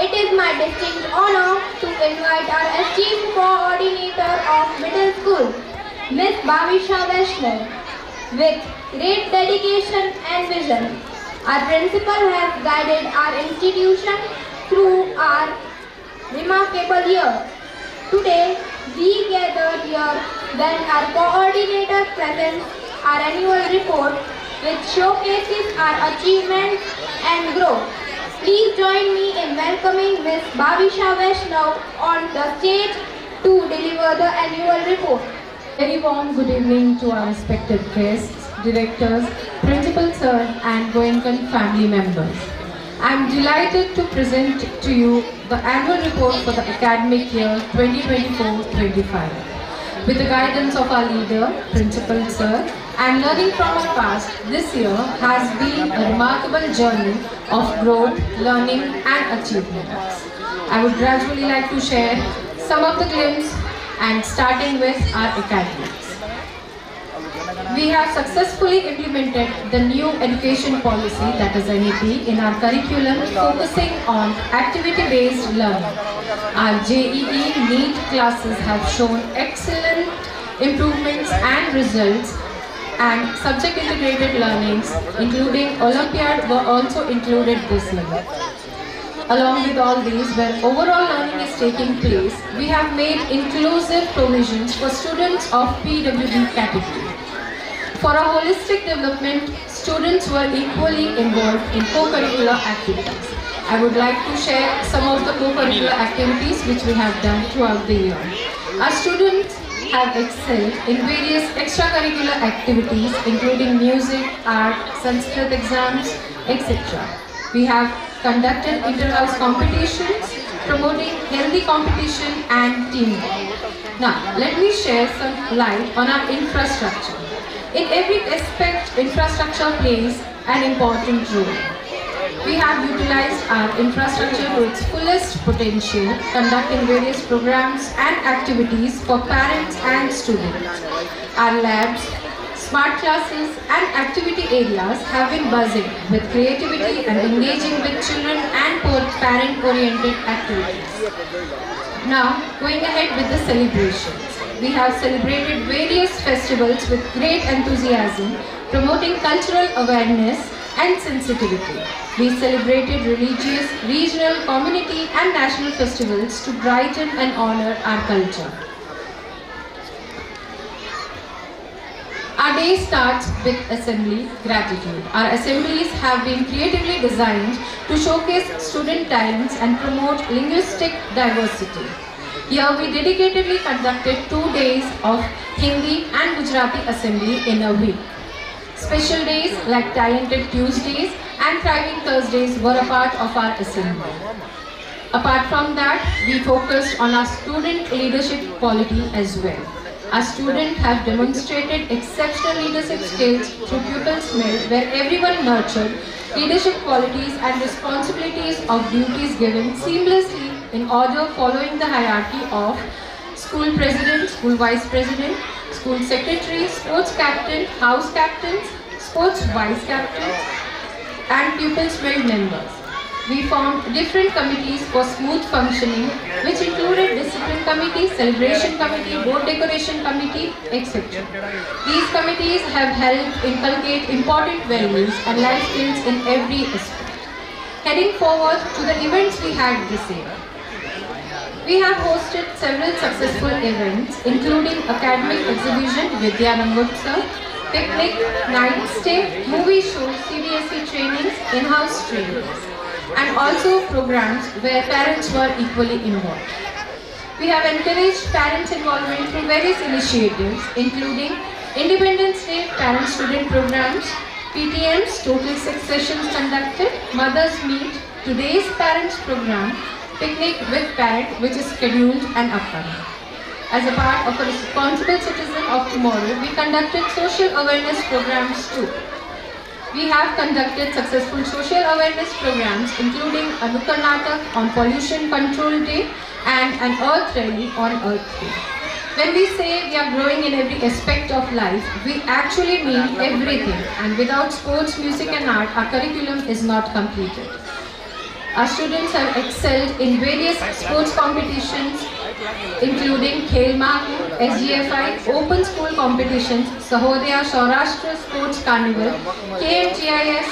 It is my distinct honor to invite our esteemed coordinator of middle school, Miss Bhavisha Vaishnav. With great dedication and vision, our principal has guided our institution through our remarkable year. Today, we gathered here when our coordinator presents our annual report which showcases our achievements and growth. Please join me in welcoming Ms. Bhavisha Vaishnav on the stage to deliver the annual report. Very warm good evening to our respected guests, directors, principal sir and Goenkan family members. I am delighted to present to you the annual report for the academic year 2024-25. With the guidance of our leader, principal sir, and learning from our past, this year has been a remarkable journey of growth, learning and achievements. I would gradually like to share some of the glimpses and starting with our academics. We have successfully implemented the new education policy, that is NEP, in our curriculum focusing on activity-based learning. Our JEE NEET classes have shown excellent improvements and results, and subject-integrated learnings, including Olympiad, were also included this year. Along with all these, where overall learning is taking place, we have made inclusive provisions for students of PWD category. For a holistic development, students were equally involved in co-curricular activities. I would like to share some of the co-curricular activities which we have done throughout the year. Our students have excelled in various extracurricular activities including music, art, Sanskrit exams, etc. We have conducted inter-house competitions, promoting healthy competition and teamwork. Now, let me share some light on our infrastructure. In every aspect, infrastructure plays an important role. We have utilized our infrastructure to its fullest potential, conducting various programs and activities for parents and students. Our labs, smart classes and activity areas have been buzzing with creativity and engaging with children and parent-oriented activities. Now, going ahead with the celebrations. We have celebrated various festivals with great enthusiasm, promoting cultural awareness and sensitivity. We celebrated religious, regional, community and national festivals to brighten and honor our culture. Our day starts with assembly gratitude. Our assemblies have been creatively designed to showcase student talents and promote linguistic diversity. Here we dedicatedly conducted 2 days of Hindi and Gujarati assembly in a week. Special days like Talented Tuesdays and Thriving Thursdays were a part of our assembly. Apart from that, we focused on our student leadership quality as well. Our students have demonstrated exceptional leadership skills through Pupils Melt, where everyone nurtured leadership qualities and responsibilities of duties given seamlessly in order following the hierarchy of school president, school vice president, school secretary, sports captain, house captains, sports vice captains, and Pupils Melt members. We formed different committees for smooth functioning, which included discipline committee, celebration committee, board decoration committee, etc. These committees have helped inculcate important values and life skills in every aspect. Heading forward to the events we had this year. We have hosted several successful events, including academic exhibition, Vidya Rangotsav, picnic, night stay, movie shows, CBSE trainings, in-house trainings, and also programs where parents were equally involved. We have encouraged parents' involvement through various initiatives, including Independence Day parent-student programs, PTMs, total 6 sessions conducted, Mothers Meet, Today's Parents Program, Picnic with Parent, which is scheduled and upcoming. As a part of a responsible citizen of tomorrow, we conducted social awareness programs too. We have conducted successful social awareness programs including a Nukkad Natak on Pollution Control Day and an Earth Rally on Earth Day. When we say we are growing in every aspect of life, we actually mean everything, and without sports, music and art, our curriculum is not completed. Our students have excelled in various sports competitions including Khel Mahakumbh, SGFI, Open School Competitions, Sahodaya Saurashtra Sports Carnival, KMGIS,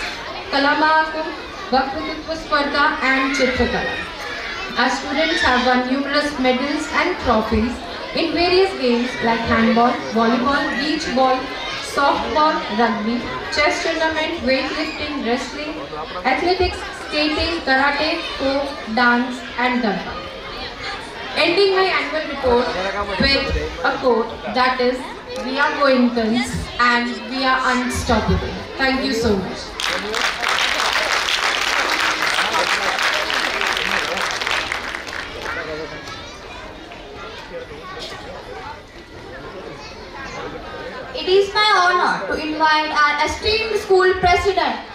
Kala Mahakumbh, Vaktritva Spardha and Chitrakala. Our students have won numerous medals and trophies in various games like handball, volleyball, beach ball, softball, rugby, chess tournament, weightlifting, wrestling, athletics, skating, karate, folk, dance and garba. Ending my annual report with a quote that is, "We are Goenkans and we are unstoppable." Thank you so much. It is my honor to invite our esteemed school president,